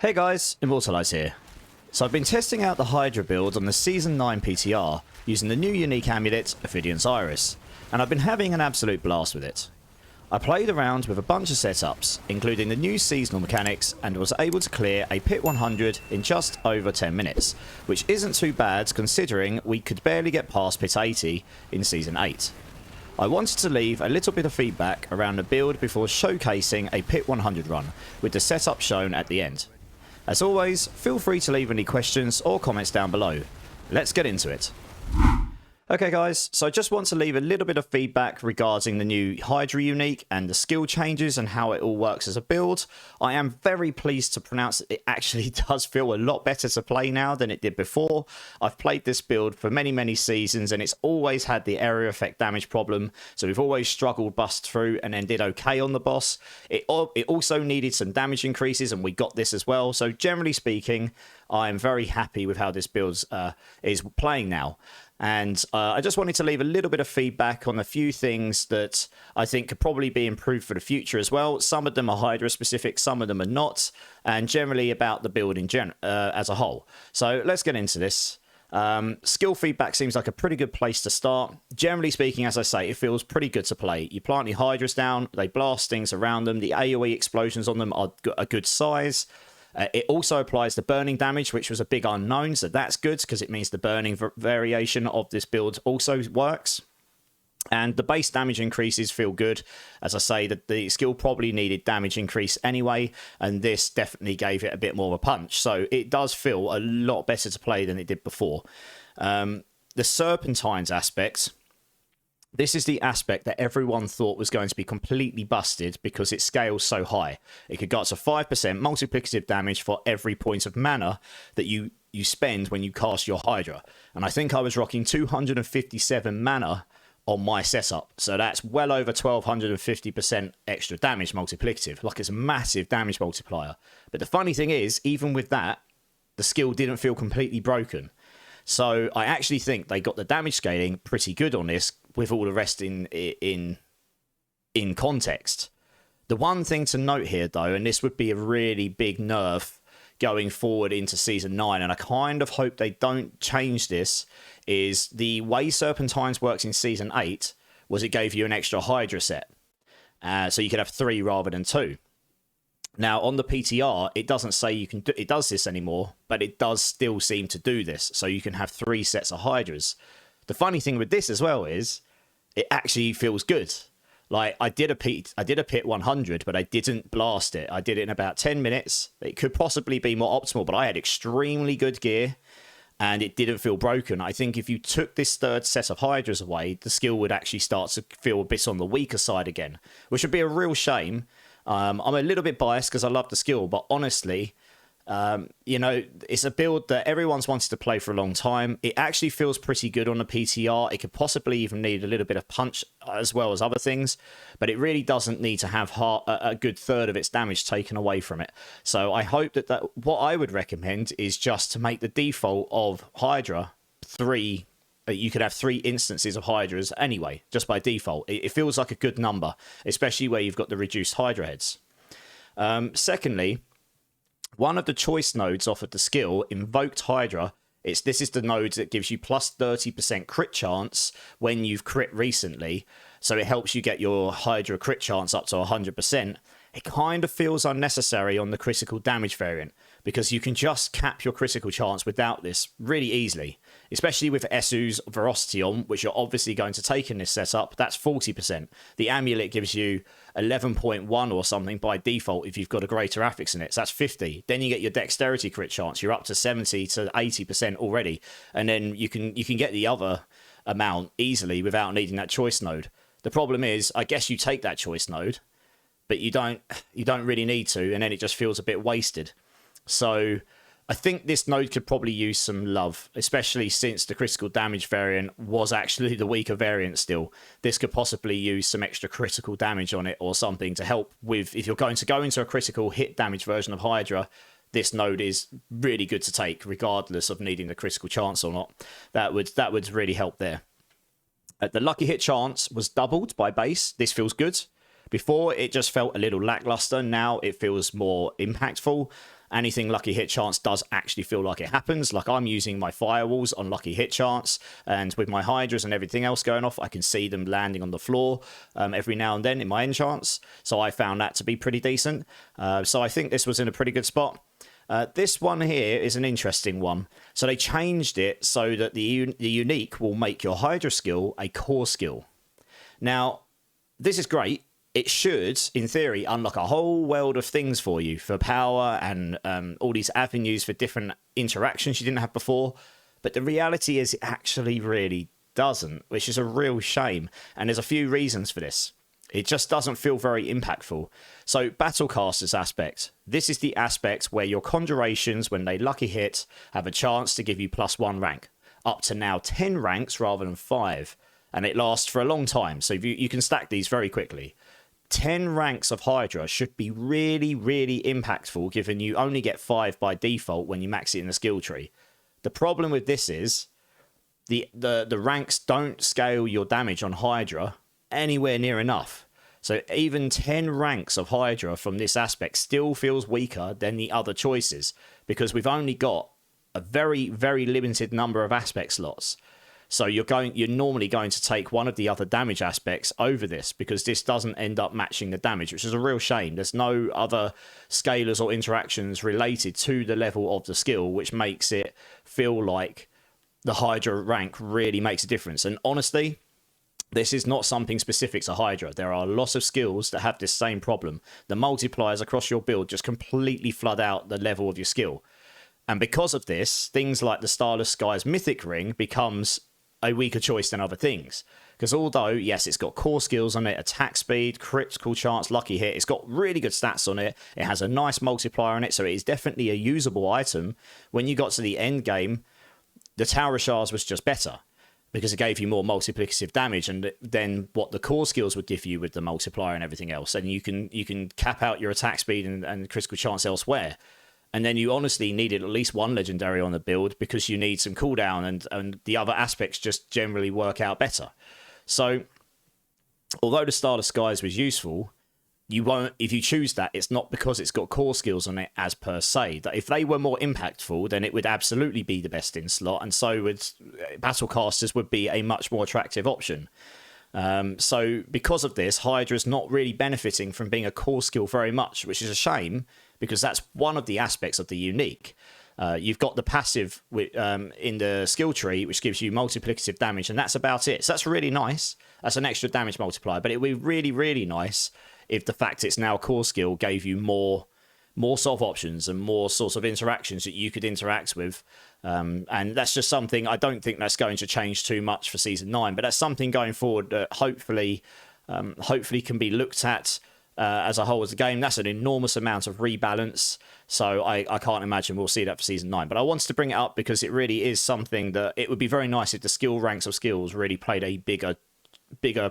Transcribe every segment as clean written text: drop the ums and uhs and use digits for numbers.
Hey guys, Immortilize here. So I've been testing out the Hydra build on the Season 9 PTR using the new unique amulet, Ophidian's Iris, and I've been having an absolute blast with it. I played around with a bunch of setups, including the new seasonal mechanics, and was able to clear a Pit 100 in just over 10 minutes, which isn't too bad considering we could barely get past Pit 80 in Season 8. I wanted to leave a little bit of feedback around the build before showcasing a Pit 100 run, with the setup shown at the end. As always, feel free to leave any questions or comments down below. Let's get into it. Okay guys, so I just want to leave a little bit of feedback regarding the new Hydra unique and the skill changes and how it all works as a build. I am very pleased to pronounce that it actually does feel a lot better to play now than it did before. I've played this build for many seasons and it's always had the area effect damage problem, so we've always struggled bust through and then did okay on the boss. It also needed some damage increases and we got this as well, so generally speaking I am very happy with how this build is playing now. And I just wanted to leave a little bit of feedback on a few things that I think could probably be improved for the future as well. Some of them are Hydra specific, some of them are not, and generally about the build in as a whole. So let's get into this. Skill feedback seems like a pretty good place to start. Generally speaking, as I say, it feels pretty good to play. You plant your Hydras down, they blast things around them, the AoE explosions on them are a good size. It also applies the burning damage, which was a big unknown, so that's good because it means the burning variation of this build also works. And the base damage increases feel good. As I say, that the skill probably needed damage increase anyway, and this definitely gave it a bit more of a punch. So it does feel a lot better to play than it did before. The Serpentines aspect. This is the aspect that everyone thought was going to be completely busted because it scales so high. It could go up to 5% multiplicative damage for every point of mana that you spend when you cast your Hydra. And I think I was rocking 257 mana on my setup. So that's well over 1250% extra damage multiplicative. Like, it's a massive damage multiplier. But the funny thing is, even with that, the skill didn't feel completely broken. So I actually think they got the damage scaling pretty good on this, with all the rest in context. The one thing to note here, though, and this would be a really big nerf going forward into Season 9, and I kind of hope they don't change this, is the way Serpentines works in Season 8 was it gave you an extra Hydra set. So you could have 3 rather than 2. Now, on the PTR, it doesn't say you can it does this anymore, but it does still seem to do this. So you can have 3 sets of Hydras. The funny thing with this as well is it actually feels good. Like, I did a pit 100, but I didn't blast it. I did it in about 10 minutes. It could possibly be more optimal, but I had extremely good gear and it didn't feel broken. I think if you took this third set of Hydras away, the skill would actually start to feel a bit on the weaker side again, which would be a real shame. I'm a little bit biased because I love the skill, but honestly, you know, it's a build that everyone's wanted to play for a long time. It actually feels pretty good on the PTR. It could possibly even need a little bit of punch as well as other things, but it really doesn't need to have a good third of its damage taken away from it. So I hope that what I would recommend is just to make the default of Hydra 3. You could have 3 instances of Hydras anyway, just by default. It feels like a good number, especially where you've got the reduced Hydra heads. Secondly, one of the choice nodes offered the skill, Invoked Hydra. This is the node that gives you plus 30% crit chance when you've crit recently. So it helps you get your Hydra crit chance up to 100%. It kind of feels unnecessary on the critical damage variant, because you can just cap your critical chance without this really easily, especially with Esu's Veracity on, which you're obviously going to take in this setup. That's 40%. The Amulet gives you 11.1 or something by default if you've got a greater affix in it, so that's 50. Then you get your Dexterity crit chance. You're up to 70 to 80% already, and then you can get the other amount easily without needing that choice node. The problem is, I guess you take that choice node, but you don't really need to, and then it just feels a bit wasted. So I think this node could probably use some love, especially since the critical damage variant was actually the weaker variant still. This could possibly use some extra critical damage on it or something to help with, if you're going to go into a critical hit damage version of Hydra, this node is really good to take regardless of needing the critical chance or not. That would really help there. The lucky hit chance was doubled by base. This feels good. Before, it just felt a little lackluster. Now it feels more impactful. Anything lucky hit chance does actually feel like it happens. Like I'm using my firewalls on lucky hit chance, and with my hydras and everything else going off, I can see them landing on the floor every now and then in my enchants. So I found that to be pretty decent. So I think this was in a pretty good spot. This one here is an interesting one. So they changed it so that the unique will make your hydra skill a core skill. Now, this is great. It should, in theory, unlock a whole world of things for you for power and all these avenues for different interactions you didn't have before. But the reality is it actually really doesn't, which is a real shame. And there's a few reasons for this. It just doesn't feel very impactful. So Battlecasters aspect. This is the aspect where your conjurations, when they lucky hit, have a chance to give you +1 rank. Up to now 10 ranks rather than 5. And it lasts for a long time. So you can stack these very quickly. 10 ranks of Hydra should be really, really impactful, given you only get 5 by default when you max it in the skill tree. The problem with this is the ranks don't scale your damage on Hydra anywhere near enough. So even 10 ranks of Hydra from this aspect still feels weaker than the other choices, because we've only got a very, very limited number of aspect slots. So you're normally going to take one of the other damage aspects over this, because this doesn't end up matching the damage, which is a real shame. There's no other scalars or interactions related to the level of the skill, which makes it feel like the Hydra rank really makes a difference. And honestly, this is not something specific to Hydra. There are lots of skills that have this same problem. The multipliers across your build just completely flood out the level of your skill. And because of this, things like the Starless Skies Mythic Ring becomes a weaker choice than other things. Because although, yes, it's got core skills on it, attack speed, critical chance, lucky hit, it's got really good stats on it, it has a nice multiplier on it, so it is definitely a usable item. When you got to the end game, the Tower of Shards was just better, because it gave you more multiplicative damage and then what the core skills would give you with the multiplier and everything else. And you can cap out your attack speed and critical chance elsewhere. And then you honestly needed at least one legendary on the build, because you need some cooldown and the other aspects just generally work out better. So although the Starless Skies was useful, you won't, if you choose that, it's not because it's got core skills on it as per se. That if they were more impactful, then it would absolutely be the best in slot, and so would Battlecasters would be a much more attractive option. So because of this, Hydra's not really benefiting from being a core skill very much, which is a shame, because that's one of the aspects of the unique. You've got the passive in the skill tree, which gives you multiplicative damage, and that's about it. So that's really nice. That's an extra damage multiplier, but it would be really, really nice if the fact it's now a core skill gave you more sort of options and more sorts of interactions that you could interact with. And that's just something, I don't think that's going to change too much for Season 9, but that's something going forward that hopefully can be looked at as a whole as a game. That's an enormous amount of rebalance, so I can't imagine we'll see that for Season 9. But I wanted to bring it up because it really is something that it would be very nice if the skill ranks of skills really played a bigger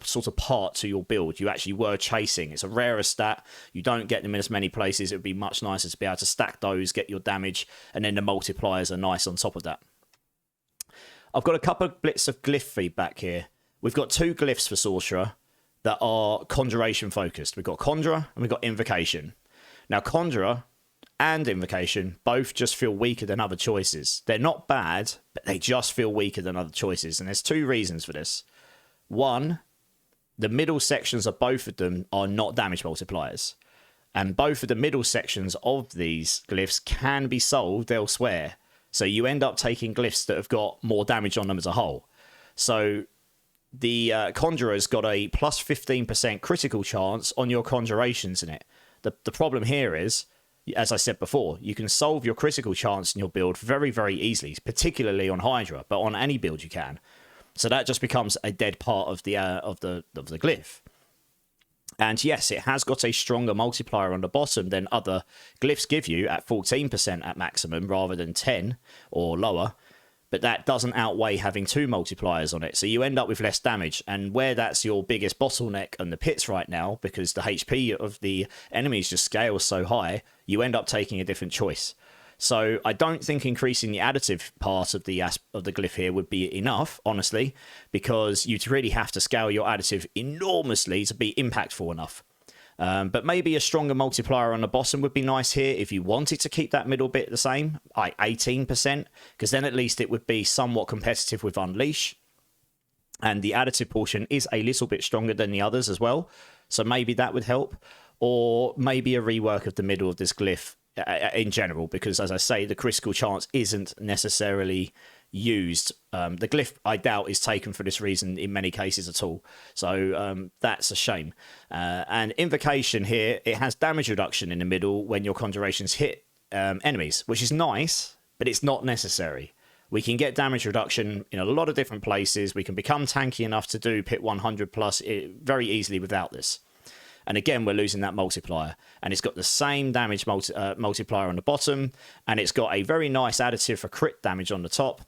sort of part to your build. You actually were chasing. It's a rarer stat. You don't get them in as many places. It would be much nicer to be able to stack those, get your damage, and then the multipliers are nice on top of that. I've got a couple of bits of glyph feedback here. We've got 2 glyphs for Sorcerer that are conjuration focused. We've got Conjurer and we've got Invocation. Now, Conjurer and Invocation both just feel weaker than other choices. They're not bad, but they just feel weaker than other choices, and there's 2 reasons for this. One, the middle sections of both of them are not damage multipliers. And both of the middle sections of these glyphs can be solved elsewhere. So you end up taking glyphs that have got more damage on them as a whole. So the Conjurer's got a plus 15% critical chance on your conjurations in it. The problem here is, as I said before, you can solve your critical chance in your build very, very easily, particularly on Hydra, but on any build you can. So that just becomes a dead part of the glyph. And yes, it has got a stronger multiplier on the bottom than other glyphs give you at 14% at maximum rather than 10 or lower. But that doesn't outweigh having 2 multipliers on it. So you end up with less damage. And where that's your biggest bottleneck on the pits right now, because the HP of the enemies just scales so high, you end up taking a different choice. So I don't think increasing the additive part of the glyph here would be enough, honestly, because you'd really have to scale your additive enormously to be impactful enough. But maybe a stronger multiplier on the bottom would be nice here if you wanted to keep that middle bit the same, like 18%, because then at least it would be somewhat competitive with Unleash. And the additive portion is a little bit stronger than the others as well. So maybe that would help. Or maybe a rework of the middle of this glyph in general, because as I say, the critical chance isn't necessarily used. The glyph, I doubt, is taken for this reason in many cases at all. So that's a shame. And Invocation here, it has damage reduction in the middle when your conjurations hit enemies, which is nice, but it's not necessary. We can get damage reduction in a lot of different places. We can become tanky enough to do pit 100 plus very easily without this. And again, we're losing that multiplier. And it's got the same damage multiplier on the bottom. And it's got a very nice additive for crit damage on the top.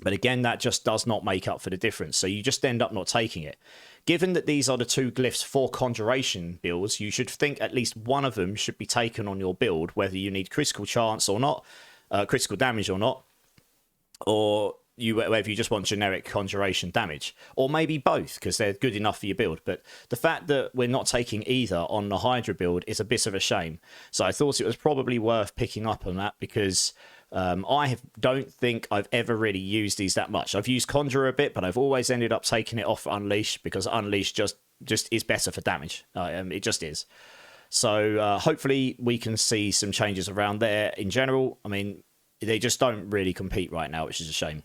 But again, that just does not make up for the difference. So you just end up not taking it. Given that these are the two glyphs for conjuration builds, you should think at least one of them should be taken on your build, whether you need critical chance or not, critical damage or not. Or whether you just want generic conjuration damage, or maybe both, because they're good enough for your build. But the fact that we're not taking either on the Hydra build is a bit of a shame. So I thought it was probably worth picking up on that, because don't think I've ever really used these that much. I've used Conjurer a bit, but I've always ended up taking it off Unleash, because Unleash just is better for damage. It just is. So hopefully we can see some changes around there in general. I mean, they just don't really compete right now, which is a shame.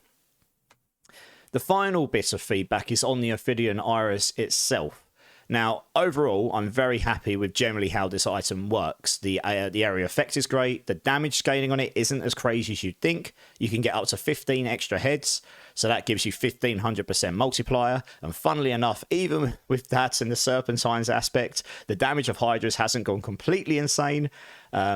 The final bit of feedback is on the Ophidian Iris itself. Now, overall, I'm very happy with generally how this item works. The area effect is great. The damage scaling on it isn't as crazy as you'd think. You can get up to 15 extra heads, so that gives you 1500% multiplier. And funnily enough, even with that and the Serpentines aspect, the damage of Hydras hasn't gone completely insane.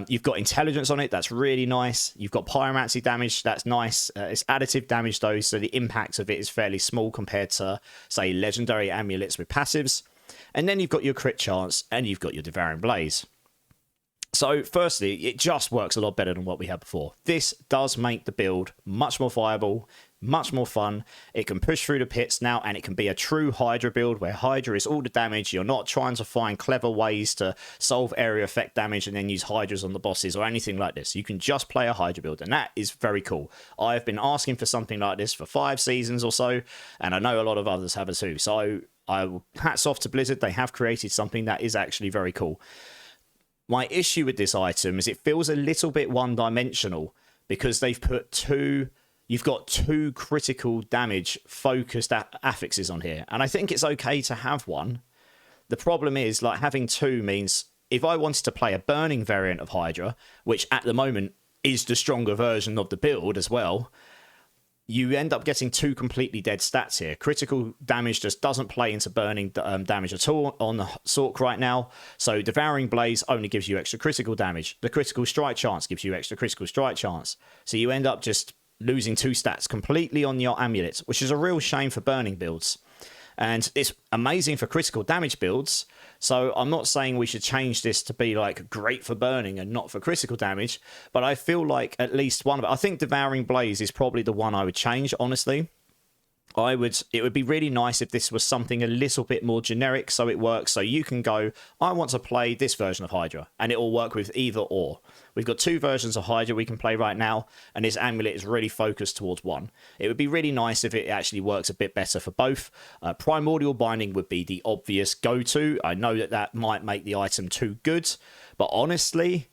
You've got intelligence on it, that's really nice. You've got pyromancy damage, that's nice. It's additive damage though, so the impact of it is fairly small compared to, say, legendary amulets with passives. And then you've got your crit chance, and you've got your Devouring Blaze. So, firstly, it just works a lot better than what we had before. This does make the build much more viable, much more fun. It can push through the pits now, and it can be a true Hydra build, where Hydra is all the damage. You're not trying to find clever ways to solve area effect damage and then use Hydras on the bosses or anything like this. You can just play a Hydra build, and that is very cool. I've been asking for something like this for 5 seasons or so, and I know a lot of others have it too. So, hats off to Blizzard. They have created something that is actually very cool. My issue with this item is it feels a little bit one-dimensional, because they've put you've got 2 critical damage focused affixes on here, and I think it's okay to have one. The problem is, like, having 2 means if I wanted to play a burning variant of Hydra, which at the moment is the stronger version of the build as well, you end up getting 2 completely dead stats here. Critical damage just doesn't play into burning damage at all on the Sork right now. So Devouring Blaze only gives you extra critical damage. The critical strike chance gives you extra critical strike chance. So you end up just losing 2 stats completely on your amulets, which is a real shame for burning builds. And it's amazing for critical damage builds. So I'm not saying we should change this to be like great for burning and not for critical damage, but I feel like at least one of it. I think Devouring Blaze is probably the one I would change, honestly. It would be really nice if this was something a little bit more generic, so it works. So you can go, I want to play this version of Hydra, and it will work with either or. We've got 2 versions of Hydra we can play right now, and this amulet is really focused towards one. It would be really nice if it actually works a bit better for both. Primordial Binding would be the obvious go-to. I know that might make the item too good, but honestly,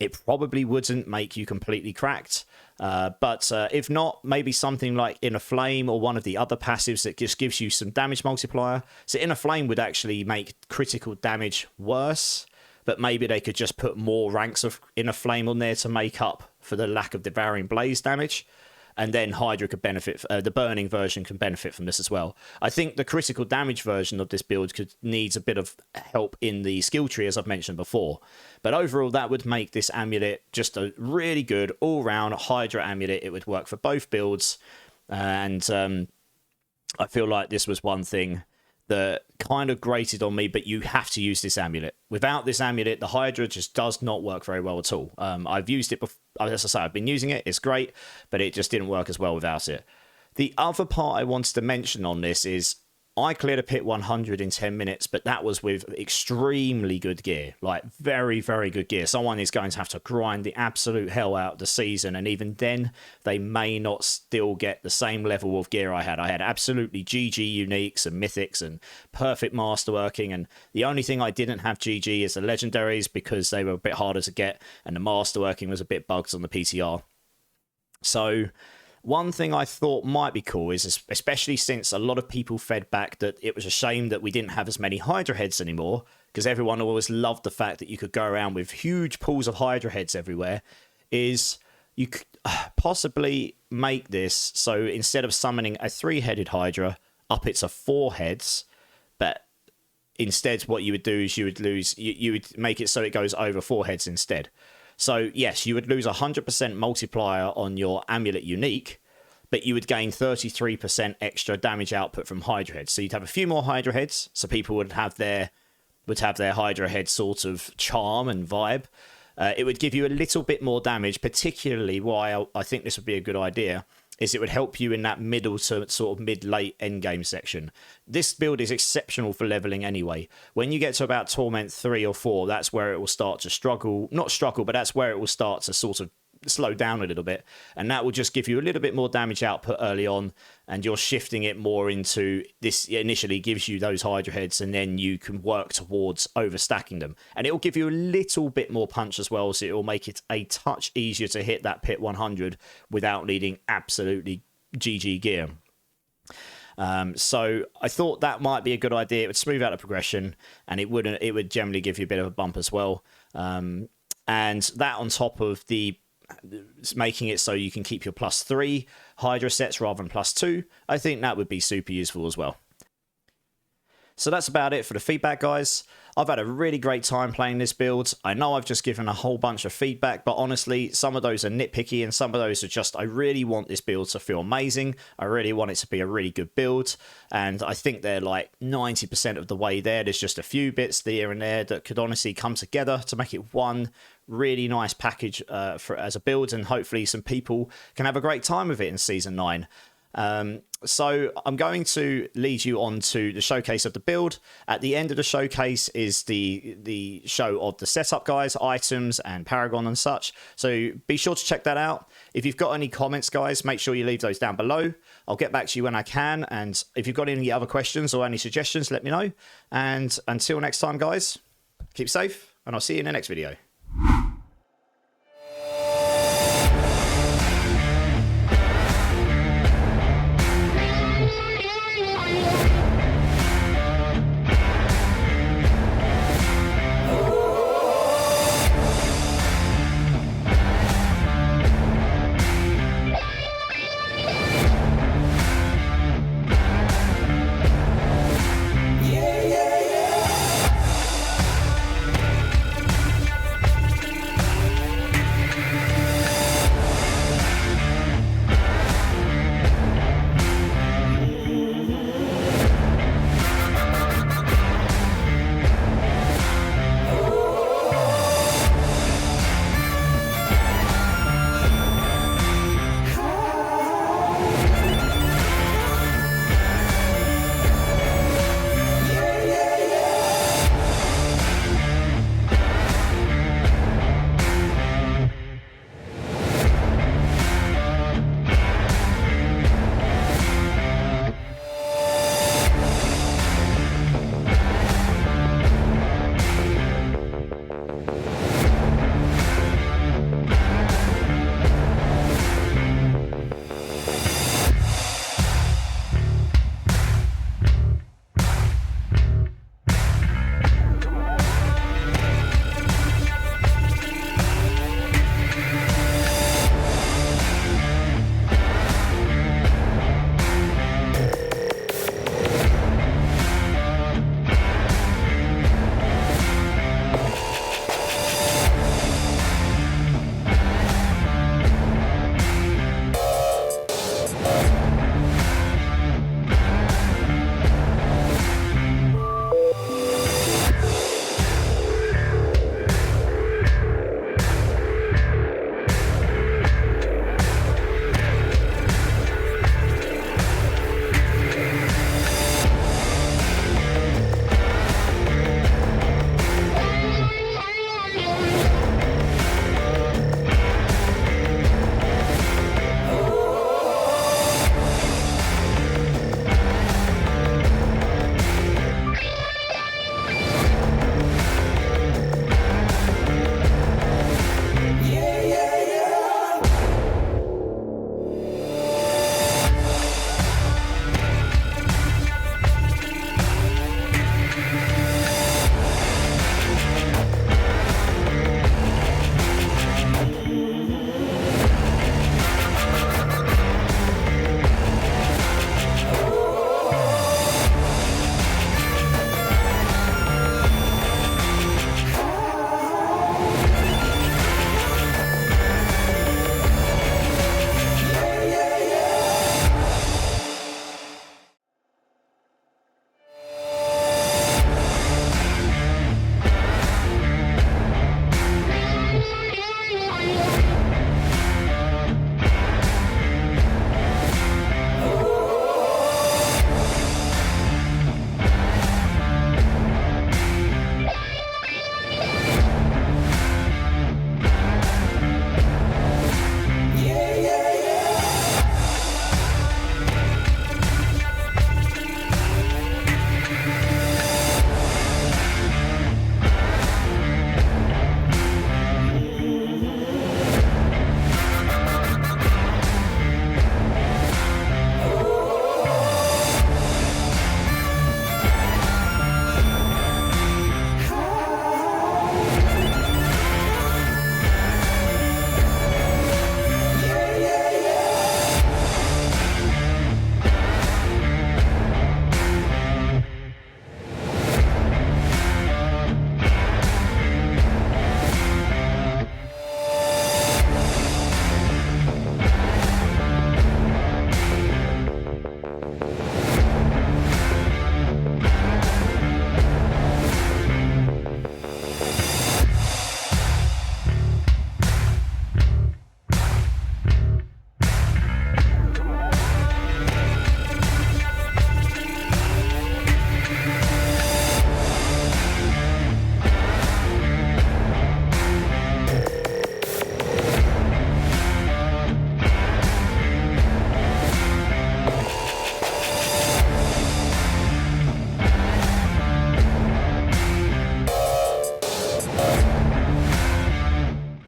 it probably wouldn't make you completely cracked. But if not, maybe something like Inner Flame or one of the other passives that just gives you some damage multiplier. So Inner Flame would actually make critical damage worse, but maybe they could just put more ranks of Inner Flame on there to make up for the lack of Devouring Blaze damage. And then Hydra could benefit, the burning version can benefit from this as well. I think the critical damage version of this build needs a bit of help in the skill tree, as I've mentioned before. But overall, that would make this amulet just a really good all-round Hydra amulet. It would work for both builds. And I feel like this was one thing that kind of grated on me, but you have to use this amulet. Without this amulet, the Hydra just does not work very well at all. I've used it before, as I say, I've been using it, it's great, but it just didn't work as well without it. The other part I wanted to mention on this is I cleared a pit 100 in 10 minutes, but that was with extremely good gear, like very, very good gear. Someone is going to have to grind the absolute hell out of the season, and even then, they may not still get the same level of gear I had. I had absolutely GG uniques and mythics and perfect masterworking, and the only thing I didn't have GG is the legendaries because they were a bit harder to get, and the masterworking was a bit bugged on the PTR. So one thing I thought might be cool is, especially since a lot of people fed back that it was a shame that we didn't have as many Hydra heads anymore, because everyone always loved the fact that you could go around with huge pools of Hydra heads everywhere, is you could possibly make this so instead of summoning a 3-headed Hydra, up it to 4 heads, but instead what you would do is you would make it so it goes over 4 heads instead. So, yes, you would lose 100% multiplier on your Amulet unique, but you would gain 33% extra damage output from Hydra heads. So you'd have a few more Hydra heads, so people would have their Hydra head sort of charm and vibe. It would give you a little bit more damage, particularly why I think this would be a good idea, is it would help you in that middle to sort of mid-late endgame section. This build is exceptional for leveling anyway. When you get to about Torment 3 or 4, that's where it will start to struggle. Not struggle, but that's where it will start to sort of slow down a little bit. And that will just give you a little bit more damage output early on, and you're shifting it more into this. Initially gives you those Hydra heads, and then you can work towards overstacking them. And it will give you a little bit more punch as well, so it will make it a touch easier to hit that pit 100 without needing absolutely GG gear. So I thought that might be a good idea. It would smooth out the progression, and it would generally give you a bit of a bump as well. And that on top of the making it so you can keep your +3 Hydra sets rather than +2, I think that would be super useful as well. So that's about it for the feedback, guys. I've had a really great time playing this build. I know I've just given a whole bunch of feedback, but honestly, some of those are nitpicky and some of those are just, I really want this build to feel amazing. I really want it to be a really good build, and I think they're like 90% of the way there. There's just a few bits here and there that could honestly come together to make it one really nice package as a build, and hopefully some people can have a great time with it in Season 9. So I'm going to lead you on to the showcase of the build. At the end of the showcase is the show of the setup, guys, items and Paragon and such. So be sure to check that out. If you've got any comments, guys, make sure you leave those down below. I'll get back to you when I can. And if you've got any other questions or any suggestions, let me know. And until next time, guys, keep safe, and I'll see you in the next video.